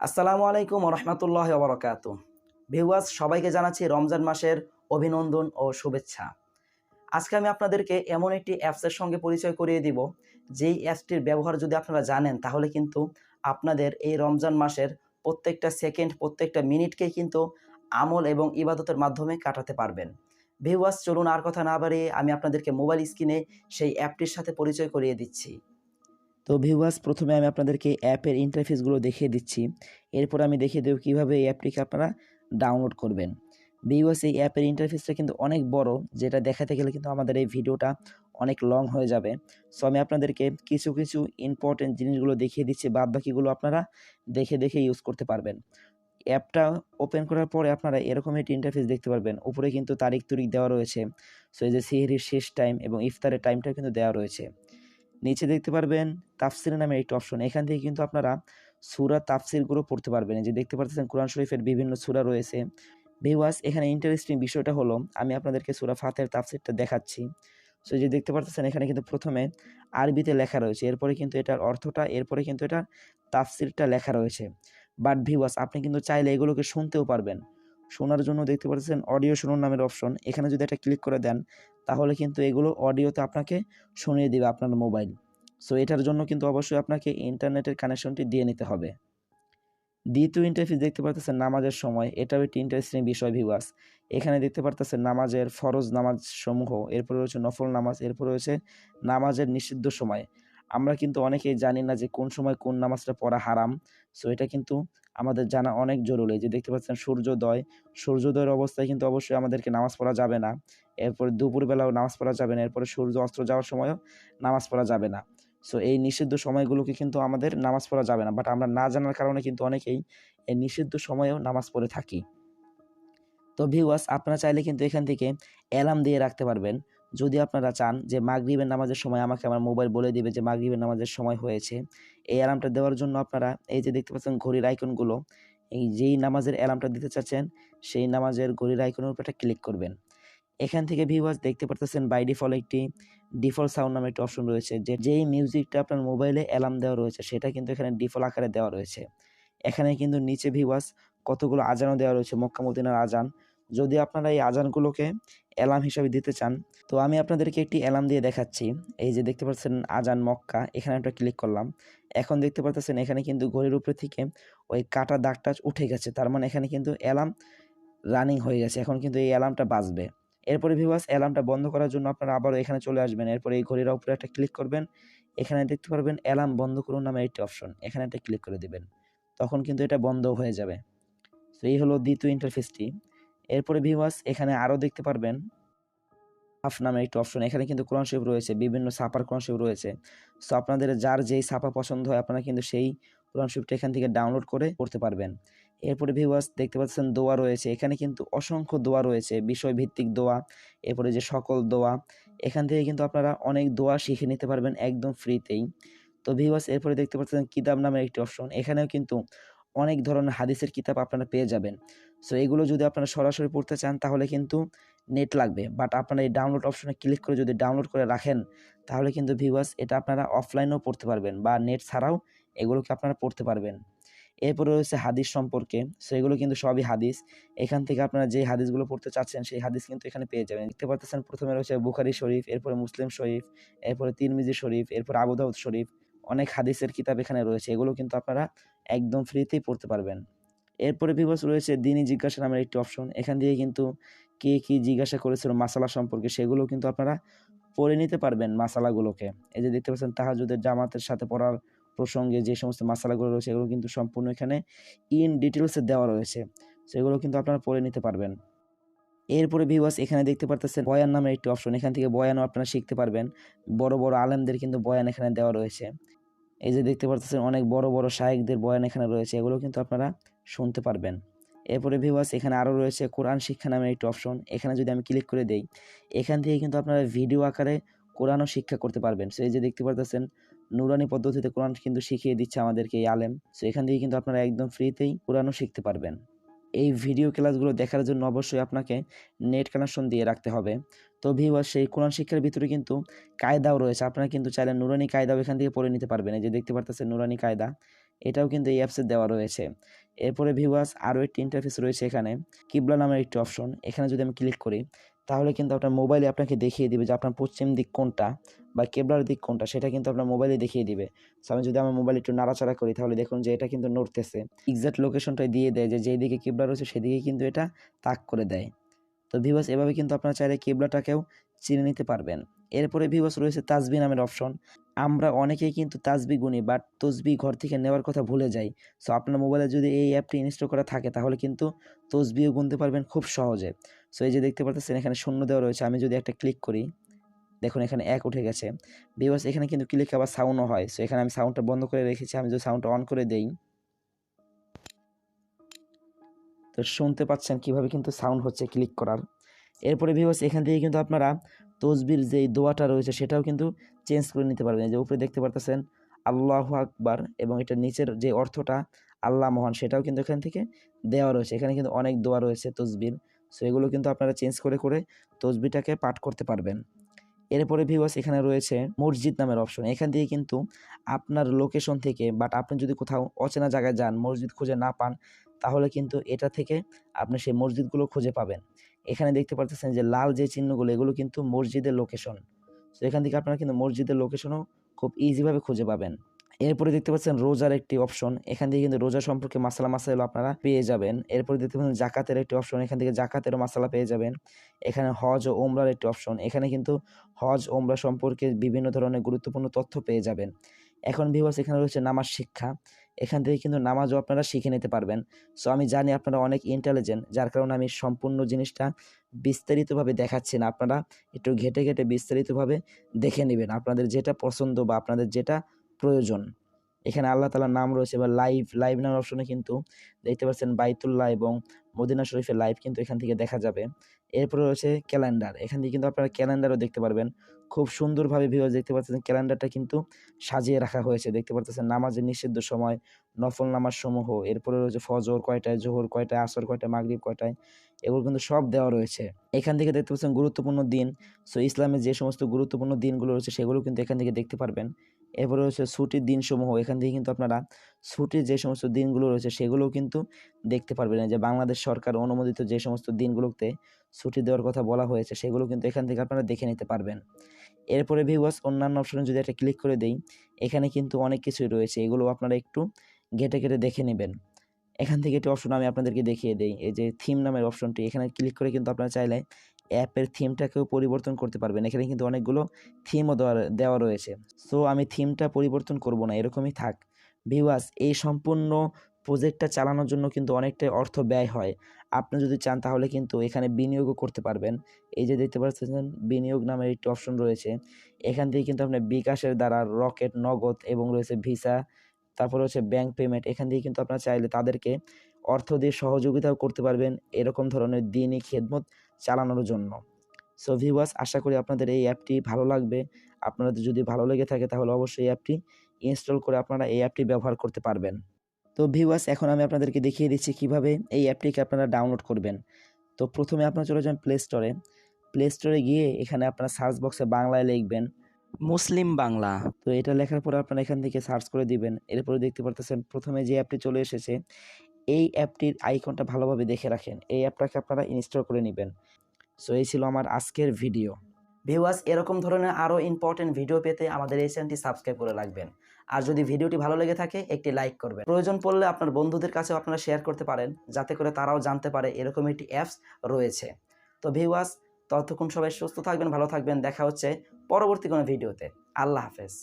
আসসালামু আলাইকুম রহমতুল্লাহ বরকাত। ভিউয়ার্স, সবাইকে জানাচ্ছি রমজান মাসের অভিনন্দন ও শুভেচ্ছা। আজকে আমি আপনাদেরকে এমন একটি অ্যাপসের সঙ্গে পরিচয় করিয়ে দিব, যেই অ্যাপসটির ব্যবহার যদি আপনারা জানেন তাহলে কিন্তু আপনাদের এই রমজান মাসের প্রত্যেকটা সেকেন্ড, প্রত্যেকটা মিনিটকেই কিন্তু আমল এবং ইবাদতের মাধ্যমে কাটাতে পারবেন। ভিউয়ার্স, চলুন আর কথা না বাড়িয়ে আমি আপনাদেরকে মোবাইল স্ক্রিনে সেই অ্যাপটির সাথে পরিচয় করিয়ে দিচ্ছি। তো ভিউয়ার্স, প্রথমে আমি আপনাদেরকে অ্যাপের ইন্টারফেসগুলো দেখিয়ে দিচ্ছি। এরপর আমি দেখিয়ে দেব কীভাবে এই অ্যাপটিকে আপনারা ডাউনলোড করবেন। ভিউয়ার্স, এই অ্যাপের ইন্টারফেসটা কিন্তু অনেক বড়, যেটা দেখাতে গেলে কিন্তু আমাদের এই ভিডিওটা অনেক লং হয়ে যাবে। সো আমি আপনাদেরকে কিছু কিছু ইম্পর্টেন্ট জিনিসগুলো দেখিয়ে দিচ্ছি, বাদ বাকিগুলো আপনারা দেখে দেখে ইউজ করতে পারবেন। অ্যাপটা ওপেন করার পরে আপনারা এরকম একটি ইন্টারফেস দেখতে পারবেন। উপরে কিন্তু তারিখ তুরিখ দেওয়া রয়েছে। সো এই যে সেহরির শেষ টাইম এবং ইফতারের টাইমটাও কিন্তু দেওয়া রয়েছে। নিচে দেখতে পারবেন তাফসির নামে একটি অপশন। এখান থেকে কিন্তু আপনারা সূরা তাফসিরগুলো পড়তে পারবেন। এই যে দেখতে পাচ্ছেন কোরআন শরীফের বিভিন্ন সূরা রয়েছে। ভিউয়ার্স, এখানে ইন্টারেস্টিং বিষয়টা হলো আমি আপনাদেরকে সূরা ফাতিহার তাফসিরটা দেখাচ্ছি। সো এই যে দেখতে পাচ্ছেন এখানে কিন্তু প্রথমে আরবিতে লেখা রয়েছে, এরপরে কিন্তু এটার অর্থটা, এরপরে কিন্তু এটার তাফসিরটা লেখা রয়েছে। বাট ভিউয়ার্স, আপনি কিন্তু চাইলে এগুলোকে শুনতেও পারবেন। শোনার জন্য দেখতে পাচ্ছেন অডিও শুনুন নামের অপশন। এখানে যদি এটা ক্লিক করে দেন তাহলে কিন্তু এগুলো অডিওতে আপনাকে শুনিয়ে দিবে আপনার মোবাইল। সো এটার জন্য কিন্তু অবশ্যই আপনাকে ইন্টারনেটের কানেকশনটি দিয়ে নিতে হবে। দ্বিতীয় ইন্টারফেস দেখতে পারতেছেন নামাজের সময়। এটাও একটি ইন্টারেস্টিং বিষয় ভিউয়ার্স। এখানে দেখতে পারতেছেন নামাজের ফরজ নামাজ সমূহ, এরপরে রয়েছে নফল নামাজ, এরপরে রয়েছে নামাজের নিষিদ্ধ সময়। আমরা কিন্তু অনেকেই জানি না যে কোন সময় কোন নামাজটা পড়া হারাম। সো এটা কিন্তু আমাদের জানা অনেক জরুরি। যে দেখতে পাচ্ছেন সূর্যোদয়ের অবস্থায় কিন্তু অবশ্যই আমাদেরকে নামাজ পড়া যাবে না। এরপরে দুপুরবেলাও নামাজ পড়া যাবে না। এরপরে সূর্য অস্ত যাওয়ার সময়ও নামাজ পড়া যাবে না। সো এই নিষিদ্ধ সময়গুলোকে কিন্তু আমাদের নামাজ পড়া যাবে না। বাট আমরা না জানার কারণে কিন্তু অনেকেই এই নিষিদ্ধ সময়েও নামাজ পড়ে থাকি। তো ভিউয়ার্স, আপনারা চাইলে কিন্তু এখান থেকে অ্যালার্ম দিয়ে রাখতে পারবেন। যদি আপনারা চান যে মাগরিবের নামাজের সময় আমাকে আমার মোবাইল বলে দিবে যে মাগরিবের নামাজের সময় হয়েছে, এই অ্যালার্মটা দেওয়ার জন্য আপনারা এই যে দেখতে পাচ্ছেন ঘড়ির আইকনগুলো, এই যেই নামাজের অ্যালার্মটা দিতে চাচ্ছেন সেই নামাজের ঘড়ির আইকনের উপর একটা ক্লিক করবেন। এখান থেকে ভিউয়ার্স দেখতে পারতেছেন বাই ডিফল্ট একটি ডিফল্ট সাউন্ড নামে একটি অপশন রয়েছে, যেই মিউজিকটা আপনার মোবাইলে অ্যালার্ম দেওয়া রয়েছে সেটা কিন্তু এখানে ডিফল্ট আকারে দেওয়া রয়েছে। এখানে কিন্তু নিচে ভিউয়ার্স কতগুলো আজানও দেওয়া রয়েছে, মক্কা মদিনার আজান। যদি আপনারা এই আজানগুলোকে অ্যালার্ম হিসাবে দিতে চান তো আমি আপনাদেরকে একটি অ্যালার্ম দিয়ে দেখাচ্ছি। এই যে দেখতে পাচ্ছেন আজান মক্কা, এখানে একটা ক্লিক করলাম। এখন দেখতে পাচ্ছেন এখানে কিন্তু ঘড়ির উপরে থেকে ওই কাটা দাগটা উঠে গেছে, তার মানে এখানে কিন্তু অ্যালার্ম রানিং হয়ে গেছে। এখন কিন্তু এই অ্যালার্মটা বাজবে। এরপরে ভিউয়ার্স, অ্যালার্মটা বন্ধ করার জন্য আপনারা আবারও এখানে চলে আসবেন। এরপরে এই ঘড়ির উপরে একটা ক্লিক করবেন। এখানে দেখতে পারবেন অ্যালার্ম বন্ধ করুন নামে একটি অপশন, এখানে একটা ক্লিক করে দিবেন। তখন কিন্তু এটা বন্ধ হয়ে যাবে। তো এই হলো দ্বিতীয় ইন্টারফেসটি। এরপরে ভিউয়ার্স, এখানে আরও দেখতে পারবেন ছাপ নামে একটি অপশন। এখানে কিন্তু কোরআন শরীফ রয়েছে, বিভিন্ন ছাপার কোরআন শরীফ রয়েছে। সো আপনাদের যার যেই ছাপা পছন্দ হয় আপনারা কিন্তু সেই কোরআন শরীফটা এখান থেকে ডাউনলোড করে পড়তে পারবেন। এরপরে ভিউয়ার্স দেখতে পাচ্ছেন দোয়া রয়েছে। এখানে কিন্তু অসংখ্য দোয়া রয়েছে, বিষয়ভিত্তিক দোয়া, এরপরে যে সকল দোয়া। এখান থেকে কিন্তু আপনারা অনেক দোয়া শিখে নিতে পারবেন একদম ফ্রিতেই। তো ভিউয়ার্স, এরপরে দেখতে পাচ্ছেন কিতাব নামের একটি অপশন। এখানেও কিন্তু অনেক ধরনের হাদিসের কিতাব আপনারা পেয়ে যাবেন। সো এগুলো যদি আপনারা সরাসরি পড়তে চান তাহলে কিন্তু নেট লাগবে। বাট আপনারা এই ডাউনলোড অপশনে ক্লিক করে যদি ডাউনলোড করে রাখেন তাহলে কিন্তু ভিউয়ার্স এটা আপনারা অফলাইনেও পড়তে পারবেন বা নেট ছাড়াও এগুলোকে আপনারা পড়তে পারবেন। এরপরে রয়েছে হাদিস সম্পর্কে। সো এগুলো কিন্তু সবই হাদিস। এখান থেকে আপনারা যে হাদিসগুলো পড়তে চাচ্ছেন সেই হাদিস কিন্তু এখানে পেয়ে যাবেন। দেখতে পাচ্ছেন প্রথমে রয়েছে বুখারী শরীফ, এরপরে মুসলিম শরীফ, এরপরে তিরমিজি শরীফ, এরপরে আবু দাউদ শরীফ। অনেক হাদিসের কিতাব এখানে রয়েছে, এগুলো কিন্তু আপনারা একদম ফ্রিতেই পড়তে পারবেন। এরপরে ভিউয়ার্স রয়েছে দ্বীনি জিজ্ঞাসা নামের একটি অপশন। এখান থেকে কিন্তু কে কী জিজ্ঞাসা করেছিল মাসালা সম্পর্কে সেগুলো কিন্তু আপনারা পড়ে নিতে পারবেন মাসালাগুলোকে। এই যে দেখতে পাচ্ছেন তাহাজ্জুদের জামাতের সাথে পড়ার প্রসঙ্গে যে সমস্ত মাসালাগুলো রয়েছে এগুলো কিন্তু সম্পূর্ণ এখানে ইন ডিটেলসে দেওয়া রয়েছে। সেগুলো কিন্তু আপনারা পড়ে নিতে পারবেন। এরপরে ভিউয়ার্স এখানে দেখতে পারতেছেন বয়ান নামের একটি অপশন। এখান থেকে বয়ানও আপনারা শিখতে পারবেন। বড় বড় আলেমদের কিন্তু বয়ান এখানে দেওয়া রয়েছে। এই যে দেখতে পারতেছেন অনেক বড় বড় শায়েখদের বয়ান এখানে রয়েছে, এগুলো কিন্তু আপনারা শুনতে পারবেন। এরপরে ভিউয়ার্স এখানে আরও রয়েছে কোরআন শিক্ষা নামের একটি অপশন। এখানে যদি আমি ক্লিক করে দেই এখান থেকে কিন্তু আপনারা ভিডিও আকারে কোরআনও শিক্ষা করতে পারবেন। সো এই যে দেখতে পারতেছেন নুরানি পদ্ধতিতে কোরআন কিন্তু শিখিয়ে দিচ্ছে আমাদেরকে এই আলেম। সো এখান থেকে কিন্তু আপনারা একদম ফ্রিতেই কোরআনও শিখতে পারবেন। এই ভিডিও ক্লাসগুলো দেখার জন্য অবশ্যই আপনাকে নেট কানেকশন দিয়ে রাখতে হবে। তো ভিউয়ার্স, সেই কোরআন শিক্ষার ভিতরে কিন্তু কায়দাও রয়েছে। আপনারা কিন্তু চাইলে নুরানি কায়দাও এখান থেকে পড়ে নিতে পারবেন। এই যে দেখতে পারতেছেন নুরানি কায়দা, এটাও কিন্তু এই অ্যাপসে দেওয়া রয়েছে। এরপরে ভিউয়ার্স আরও একটি ইন্টারফেস রয়েছে এখানে, কিবলা নামের একটি অপশন। এখানে যদি আমি ক্লিক করি তাহলে কিন্তু আপনার মোবাইলে আপনাকে দেখিয়ে দিবে যে আপনার পশ্চিম দিক কোনটা বা কেবলার দিক কোনটা, সেটা কিন্তু আপনার মোবাইলে দেখিয়ে দিবে। সো আমি যদি আমার মোবাইল একটু নাড়াচাড়া করি তাহলে দেখুন যে এটা কিন্তু নড়তেছে, এক্সাক্ট লোকেশনটাই দিয়ে দেয় যে যেদিকে কিবলা রয়েছে সেদিকে কিন্তু এটা তাক করে দেয়। তো ভিউয়ার্স এভাবে কিন্তু আপনারা চাইলে কিবলাটাকেও চিনে নিতে পারবেন। এরপরে ভিউয়ার্স রয়েছে তাসবিহ নামের অপশন। আমরা অনেকেই কিন্তু তাসবিহ গুনি, বাট তসবিহ ঘর থেকে নেওয়ার কথা ভুলে যাই। সো আপনার মোবাইলে যদি এই অ্যাপটি ইনস্টল করা থাকে তাহলে কিন্তু তসবিহ গুনতে পারবেন খুব সহজে। সো এই যে দেখতে পাচ্ছেন এখানে শূন্য দেওয়া রয়েছে, আমি যদি একটা ক্লিক করি দেখুন এখানে 1 উঠে গেছে। ভিউয়ার্স এখানে কিন্তু ক্লিক আবার সাউন্ডও হয়। সো এখানে আমি সাউন্ডটা বন্ধ করে রেখেছি, আমি যদি সাউন্ডটা অন করে দেই তো শুনতে পাচ্ছেন কিভাবে কিন্তু সাউন্ড হচ্ছে ক্লিক করার। এরপরে ভিউয়ার্স এখান থেকে কিন্তু আপনারা তসবির যেই দোয়াটা রয়েছে সেটাও কিন্তু চেঞ্জ করে নিতে পারবেন। এই যে উপরে দেখতে পারতেছেন আল্লাহু আকবার এবং এটার নিচের যে অর্থটা আল্লাহ মহান সেটাও কিন্তু এখান থেকে দেওয়া রয়েছে। এখানে কিন্তু অনেক দোয়া রয়েছে তসবির। সো এগুলো কিন্তু আপনারা চেঞ্জ করে করে তসবিটাকে পাঠ করতে পারবেন। এরপরে ভিউয়ার্স এখানে রয়েছে মসজিদ নামের অপশন। এখান থেকে কিন্তু আপনার লোকেশন থেকে, বাট আপনি যদি কোথাও অচেনা জায়গায় যান, মসজিদ খুঁজে না পান, তাহলে কিন্তু এটা থেকে আপনি সেই মসজিদগুলো খুঁজে পাবেন। এখানে দেখতে পাচ্ছেন যে লাল যে চিহ্নগুলো এগুলো কিন্তু মসজিদের লোকেশন। তো এখান থেকে আপনারা কিন্তু মসজিদের লোকেশনও খুব ইজিভাবে খুঁজে পাবেন। এরপরে দেখতে পাচ্ছেন রোজার একটি অপশন। এখান থেকে কিন্তু রোজা সম্পর্কে মাসাইল আপনারা পেয়ে যাবেন। এরপরে দেখতে পাচ্ছেন জাকাতের একটি অপশন। এখান থেকে জাকাতেরও মাসালা পেয়ে যাবেন। এখানে হজ ও ওমরার একটি অপশন। এখানে কিন্তু হজ ওমরা সম্পর্কে বিভিন্ন ধরনের গুরুত্বপূর্ণ তথ্য পেয়ে যাবেন। এখন ভিউয়ার্স এখানে রয়েছে নামাজ শিক্ষা। এখান থেকে কিন্তু নামাজও আপনারা শিখে নিতে পারবেন। সো আমি জানি আপনারা অনেক ইন্টেলিজেন্ট, যার কারণে আমি সম্পূর্ণ জিনিসটা বিস্তারিতভাবে দেখাচ্ছি না। আপনারা একটু ঘেঁটে ঘেঁটে বিস্তারিতভাবে দেখে নেবেন আপনাদের যেটা পছন্দ বা আপনাদের যেটা প্রয়োজন। এখানে আল্লাহ তাআলার নাম রয়েছে বা লাইভ নামের অপশনে কিন্তু দেখতে পাচ্ছেন বাইতুল্লাহ এবং মদিনা শরীফের লাইভ কিন্তু এখান থেকে দেখা যাবে। এরপরে রয়েছে ক্যালেন্ডার। এখান থেকে কিন্তু আপনারা ক্যালেন্ডারও দেখতে পারবেন। খুব সুন্দরভাবে ভিউয়ার্স দেখতে পাচ্ছেন ক্যালেন্ডারটা কিন্তু সাজিয়ে রাখা হয়েছে। দেখতে পাচ্ছেন নামাজের নিষিদ্ধ সময়, নফল নামাজ সমূহ, এরপরে রয়েছে ফজর কয়টায়, জোহর কয়টায়, আসর কয়টায়, মাগরিব কয়টায়, এগুলো কিন্তু সব দেওয়া রয়েছে। এখান থেকে দেখতে পাচ্ছেন গুরুত্বপূর্ণ দিন। সো ইসলামের যে সমস্ত গুরুত্বপূর্ণ দিনগুলো রয়েছে সেগুলো কিন্তু এখান থেকে দেখতে পারবেন। এরপরে রয়েছে ছুটির দিনসমূহ। এখান থেকে কিন্তু আপনারা ছুটির যে সমস্ত দিনগুলো রয়েছে সেগুলোও কিন্তু দেখতে পারবেন। যে বাংলাদেশ সরকার অনুমোদিত যে সমস্ত দিনগুলোতে ছুটি দেওয়ার কথা বলা হয়েছে সেগুলো কিন্তু এখান থেকে আপনারা দেখে নিতে পারবেন। এরপরে ভিউয়ার্স অন্যান্য অপশনে যদি একটা ক্লিক করে দেই, এখানে কিন্তু অনেক কিছুই রয়েছে, এগুলো আপনারা একটু ঘেঁটে ঘেঁটে দেখে নেবেন। এখান থেকে একটি অপশন আমি আপনাদেরকে দেখিয়ে দেই, এই যে থিম নামের অপশনটি, এখানে ক্লিক করে কিন্তু আপনারা চাইলে অ্যাপের থিমটাকেও পরিবর্তন করতে পারবেন। এখানে কিন্তু অনেকগুলো থিমও দেওয়া রয়েছে। সো আমি থিমটা পরিবর্তন করব না, এরকমই থাক। ভিউয়ার্স এই সম্পূর্ণ প্রজেক্টটা চালানোর জন্য কিন্তু অনেকটাই অর্থ ব্যয় হয়। আপনি যদি চান তাহলে কিন্তু এখানে বিনিয়োগও করতে পারবেন। এই যে দেখতে পাচ্ছেন বিনিয়োগ নামের একটি অপশন রয়েছে। এখান থেকে কিন্তু আপনি বিকাশের দ্বারা, রকেট, নগদ এবং রয়েছে ভিসা, তারপরে হচ্ছে ব্যাংক পেমেন্ট, এখান থেকে কিন্তু আপনারা চাইলে তাদেরকে অর্থ দিয়ে সহযোগিতাও করতে পারবেন এরকম ধরনের দিনই খেদমত চালানোর জন্য। সো ভিউয়ার্স আশা করি আপনাদের এই অ্যাপটি ভালো লাগবে। আপনাদের যদি ভালো লেগে থাকে তাহলে অবশ্যই এই অ্যাপটি ইনস্টল করে আপনারা এই অ্যাপটি ব্যবহার করতে পারবেন। তো ভিউয়ার্স এখন আমি আপনাদেরকে দেখিয়ে দিচ্ছি কিভাবে এই অ্যাপটিকে আপনারা ডাউনলোড করবেন। তো প্রথমে আপনারা চলে যান প্লে স্টোরে। প্লে স্টোরে গিয়ে এখানে আপনারা সার্চ বক্সে বাংলায় লিখবেন মুসলিম বাংলা। তো এটা লেখার পরে আপনারা এখান থেকে সার্চ করে দিবেন। এরপরে দেখতে পারতেছেন প্রথমে যে অ্যাপটি চলে এসেছে, এই অ্যাপটির আইকনটা ভালোভাবে দেখে রাখেন। এই অ্যাপটাকে আপনারা ইনস্টল করে নেবেন। সো এই ছিল আমার আজকের ভিডিও। ভিউয়ার্স এরকম ধরনের আরও ইম্পর্টেন্ট ভিডিও পেতে আমাদের এই চ্যানেলটি সাবস্ক্রাইব করে রাখবেন। আর যদি ভিডিওটি ভালো লেগে থাকে একটি লাইক করবেন। প্রয়োজন পড়লে আপনার বন্ধুদের কাছেও আপনারা শেয়ার করতে পারেন, যাতে করে তারাও জানতে পারে এরকম একটি অ্যাপস রয়েছে। তো ভিউয়ার্স ততক্ষণ সবাই সুস্থ থাকবেন, ভালো থাকবেন। দেখা হচ্ছে পরবর্তী কোনো ভিডিওতে। আল্লাহ হাফেজ।